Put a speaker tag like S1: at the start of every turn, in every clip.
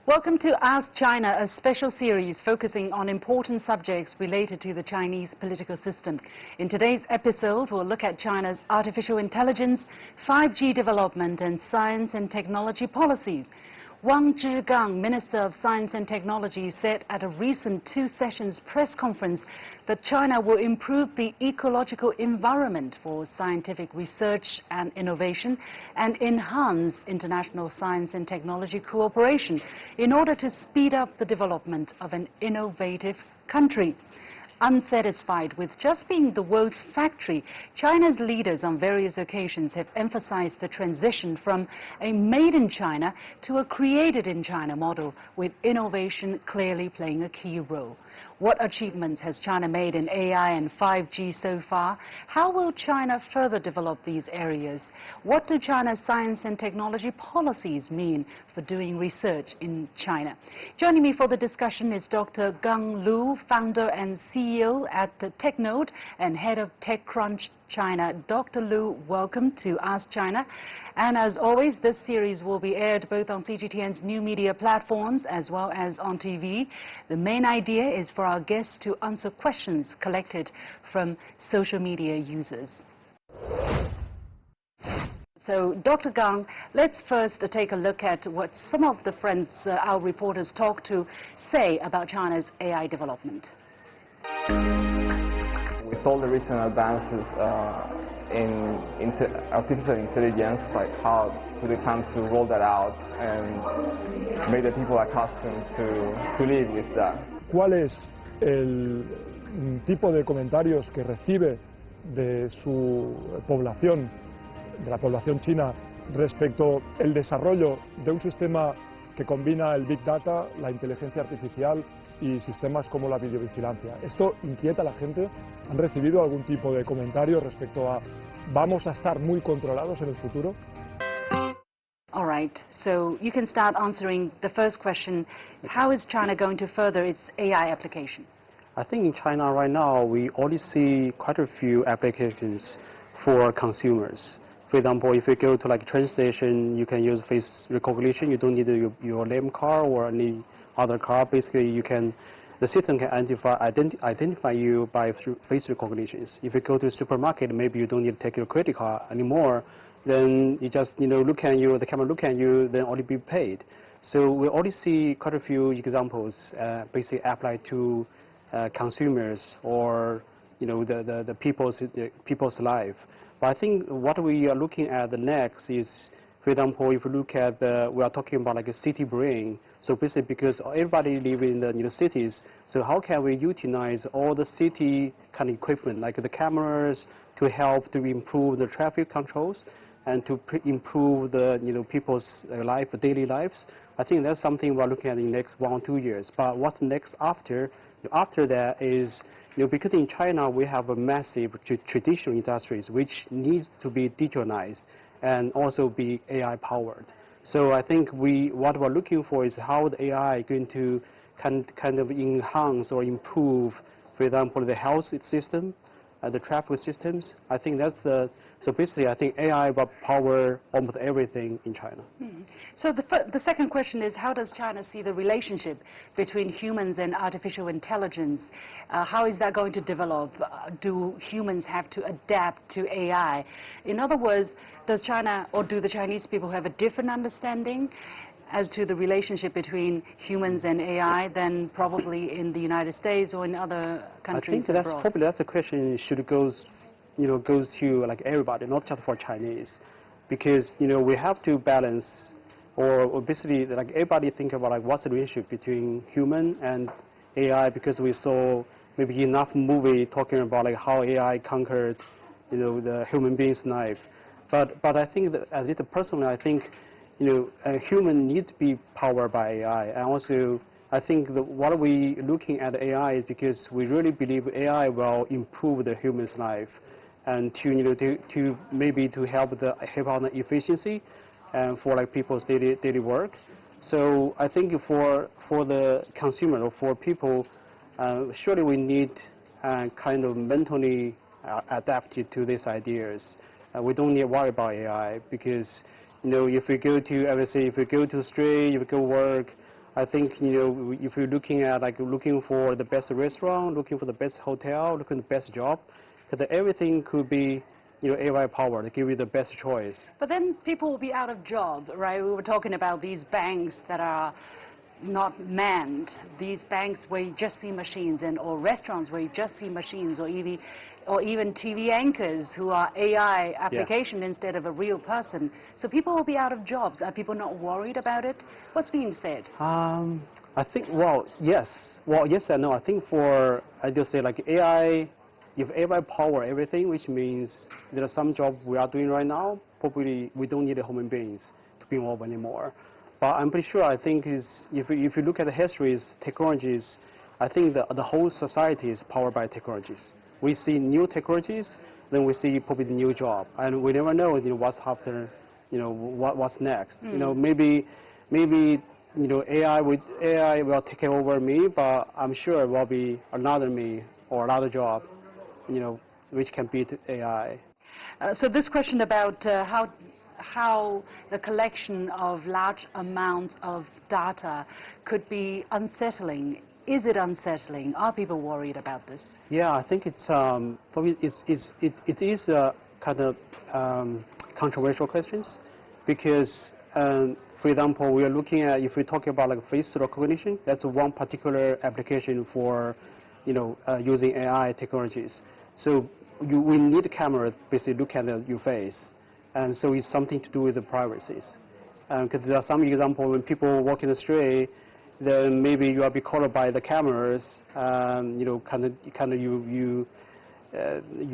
S1: Welcome to Ask China, a special series focusing on important subjects related to the Chinese political system. In today's episode, we'll look at China's artificial intelligence, 5G development and science and technology policies. Wang Zhigang, Minister of Science and Technology, said at a recent two-sessions press conference that China will improve the ecological environment for scientific research and innovation and enhance international science and technology cooperation in order to speed up the development of an innovative country. Unsatisfied with just being the world's factory, China's leaders on various occasions have emphasized the transition from a made-in-China to a created-in-China model, with innovation clearly playing a key role. What achievements has China made in AI and 5G so far? How will China further develop these areas? What do China's science and technology policies mean for doing research in China? Joining me for the discussion is Dr. Gang Lu, founder and CEO at TechNode and head of TechCrunch China. Dr. Lu, welcome to Ask China. And as always, this series will be aired both on CGTN's new media platforms as well as on TV. The main idea is for our guests to answer questions collected from social media users. So, Dr. Gang, let's first take a look at what some of the friends our reporters talk to say about China's AI development.
S2: With all the recent advances in artificial intelligence, like how do they plan to roll that out and make the people accustomed to live with that?
S3: ¿Cuál es el tipo de comentarios que recibe de su población, de la población china, respecto al desarrollo de un sistema que combina el Big Data, la inteligencia artificial y sistemas como la videovigilancia? ¿Esto inquieta a la gente? ¿Han recibido algún tipo de comentario respecto a vamos a estar muy controlados en el futuro?
S1: All right, so you can start answering the first question. How is China going to further its AI application?
S4: I think in China right now, we already see quite a few applications for consumers. For example, if you go to like a train station, you can use face recognition. You don't need your name card or any other card. Basically, the system can identify you by face recognitions. If you go to a supermarket, maybe you don't need to take your credit card anymore. Then you just look at you, the camera look at you, then already be paid. So we already see quite a few examples basically applied to consumers or the people's life. But I think what we are looking at the next is, for example, if you look at we are talking about like a city brain. So basically, because everybody live in the cities, so how can we utilize all the city kind of equipment, like the cameras, to help to improve the traffic controls and to improve the people's life, daily lives? I think that's something we're looking at in the next 1 or 2 years. But what's next after? After that is, because in China we have a massive traditional industries which needs to be digitalized and also be AI powered. So I think what we're looking for is how the AI is going to kind of enhance or improve, for example, the health system, the traffic systems. I think that's so basically I think AI will power almost everything in China.
S1: So the second question is, how does China see the relationship between humans and artificial intelligence? How is that going to develop? Do humans have to adapt to AI? In other words, does China or do the Chinese people have a different understanding as to the relationship between humans and AI than probably in the United States or in other countries
S4: I think
S1: abroad?
S4: that's the question should goes to like everybody, not just for Chinese, because we have to balance, or basically like everybody think about like what's the relationship between human and AI, because we saw maybe enough movie talking about like how AI conquered the human being's life. But I think that as it personally, I think a human needs to be powered by AI. And also, I think that what we looking at AI is because we really believe AI will improve the human's life, and to maybe to help on the efficiency and for like people's daily work. So I think for the consumer or for people, surely we need kind of mentally adapted to these ideas. We don't need to worry about AI because if we go to, I would say, if we go to the street, if we go work, I think, if you're looking at looking for the best restaurant, looking for the best hotel, looking for the best job, because everything could be AI powered to give you the best choice.
S1: But then people will be out of job, right? We were talking about these banks that are not manned, these banks where you just see machines, or restaurants where you just see machines, or even TV anchors who are AI application instead of a real person. So people will be out of jobs. Are people not worried about it? What's being said?
S4: I think, yes. Well, yes and no. I think I just say AI, if AI power everything, which means there are some jobs we are doing right now, probably we don't need human beings to be involved anymore. But I'm pretty sure, I think, if you look at the histories, technologies, I think the whole society is powered by technologies. We see new technologies, then we see probably the new job. And we never know what's after, what's next. Maybe AI will take over me, but I'm sure it will be another me or another job, which can beat AI.
S1: So this question about how the collection of large amounts of data could be unsettling. Is it unsettling? Are people worried about this?
S4: Yeah, I think it's probably it is a kind of controversial questions, because for example, we are looking at, if we talk about face recognition, that's one particular application for using AI technologies. So we need a camera to basically look at your face. And so it's something to do with the privacy. Because there are some examples when people walk in the street, then maybe you will be caught by the cameras. You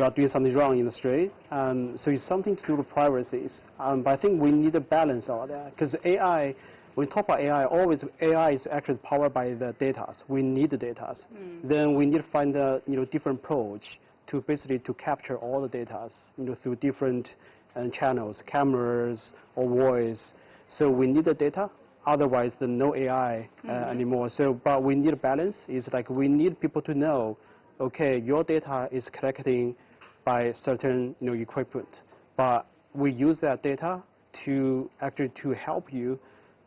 S4: are doing something wrong in the street. So it's something to do with privacy. But I think we need a balance of that, because AI, when we talk about AI, always AI is actually powered by the data. We need the data. Then we need to find a different approach to basically to capture all the data through different channels, cameras or voice. So we need the data. Otherwise, there's no AI anymore. So, but we need a balance. It's we need people to know, okay, your data is collecting by certain equipment, but we use that data to actually to help you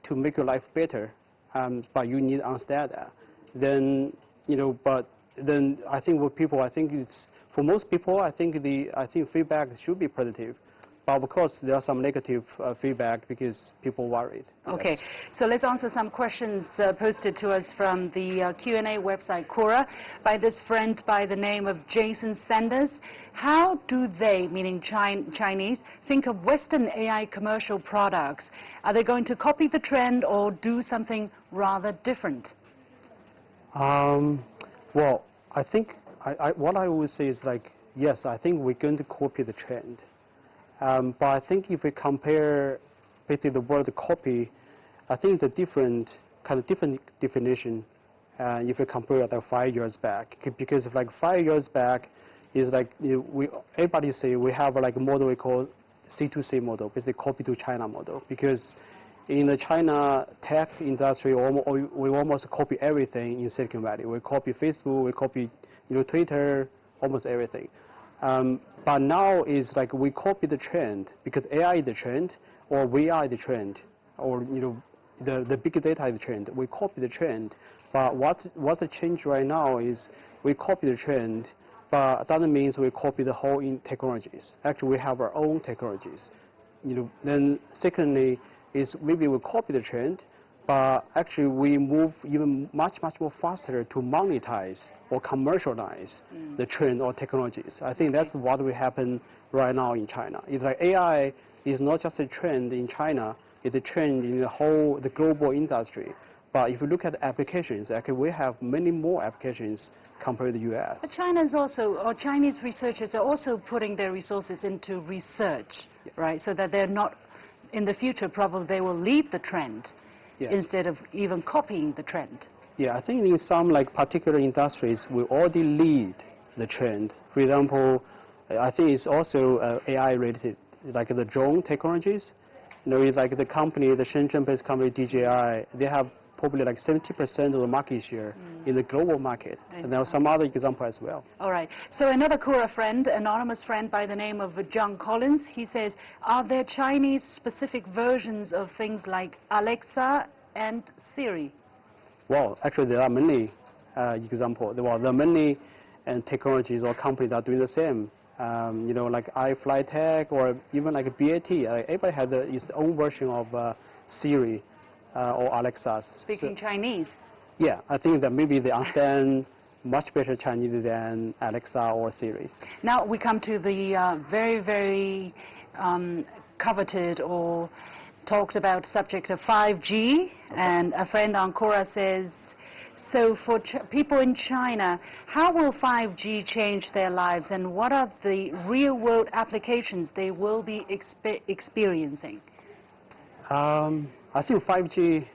S4: to make your life better. But you need to understand that. Then but then I think for most people, I think feedback should be positive. But of course, there are some negative feedback because people worried.
S1: Okay, so let's answer some questions posted to us from the Q&A website Quora by this friend by the name of Jason Sanders. How do they, meaning Chinese, think of Western AI commercial products? Are they going to copy the trend or do something rather different?
S4: Well, I think what I would say is yes, I think we're going to copy the trend. But I think if we compare basically the word copy, I think the different definition. If we compare it 5 years back, because 5 years back is everybody say we have a model we call C2C model, basically copy to China model, because in the China tech industry, we almost copy everything in Silicon Valley. We copy Facebook, we copy Twitter, almost everything. But now is we copy the trend because AI is the trend, or VR is the trend, or the big data is the trend. We copy the trend, but what's the change right now is we copy the trend, but doesn't mean we copy the whole technologies. Actually, we have our own technologies. Then secondly is maybe we copy the trend, but actually we move even much more faster to monetize or commercialize the trend or technologies. I think that's what will happen right now in China. It's AI is not just a trend in China, it's a trend in the global industry. But if you look at the applications, actually we have many more applications compared to the US.
S1: But China's also, or Chinese researchers are also putting their resources into research, right? So that they're not, in the future probably they will lead the trend. Yes. Instead of even copying the trend.
S4: Yeah, I think in some particular industries, we already lead the trend. For example, I think it's also AI related, the drone technologies. The company, the Shenzhen-based company DJI, they have probably 70% of the market share in the global market. And there are some other examples as well.
S1: All right. So another Quora friend, anonymous friend by the name of John Collins, he says, are there Chinese specific versions of things like Alexa and Siri?
S4: Well, actually, there are many examples. There are many technologies or companies that are doing the same. You know, like iFlyTech or even like BAT. Everybody has its own version of Siri or Alexa.
S1: Speaking Chinese.
S4: Yeah, I think that maybe they understand much better Chinese than Alexa or Siri.
S1: Now we come to the very coveted or talked about subject of 5G, and a friend on Quora says, so for people in China, how will 5G change their lives, and what are the real-world applications they will be experiencing?
S4: I think 5G,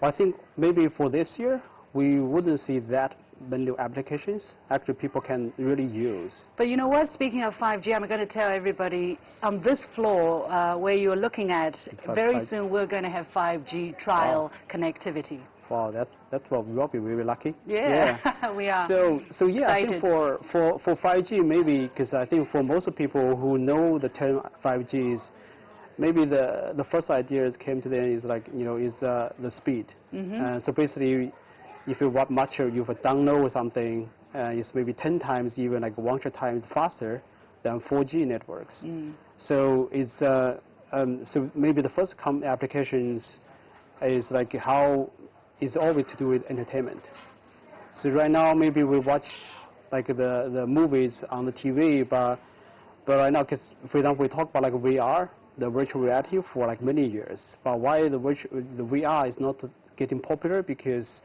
S4: I think maybe for this year, we wouldn't see that many applications actually people can really use.
S1: But you know what, speaking of 5G, I'm going to tell everybody on this floor where you're looking at, very soon we're going to have 5G trial connectivity.
S4: Wow, we'll be really lucky.
S1: Yeah. We are.
S4: So yeah,
S1: excited.
S4: I think for 5G maybe, because I think for most people who know the term 5G is, maybe the first ideas came to them is like, you know, is the speed. So basically, if you want much, you download something, it's maybe 10 times, even like 100 times faster than 4G networks. So it's so maybe the first applications is like how it's always to do with entertainment. So right now maybe we watch like the movies on the TV, but right now, because for example we talk about like VR, the virtual reality for like many years. But why the VR is not getting popular? Because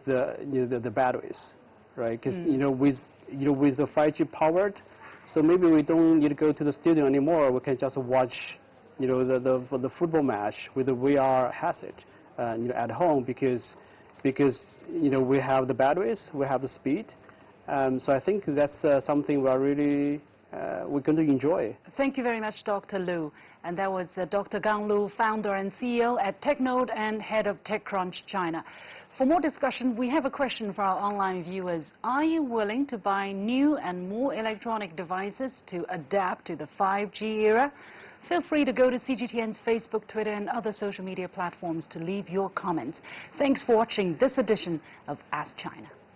S4: the batteries, right? Because with the 5G powered, so maybe we don't need to go to the studio anymore. We can just watch, the football match with the VR headset, at home because we have the batteries, we have the speed. So I think that's something we're going to enjoy.
S1: Thank you very much, Dr. Liu. And that was Dr. Gang Liu, founder and CEO at TechNode and head of TechCrunch China. For more discussion, we have a question for our online viewers. Are you willing to buy new and more electronic devices to adapt to the 5G era? Feel free to go to CGTN's Facebook, Twitter, and other social media platforms to leave your comments. Thanks for watching this edition of Ask China.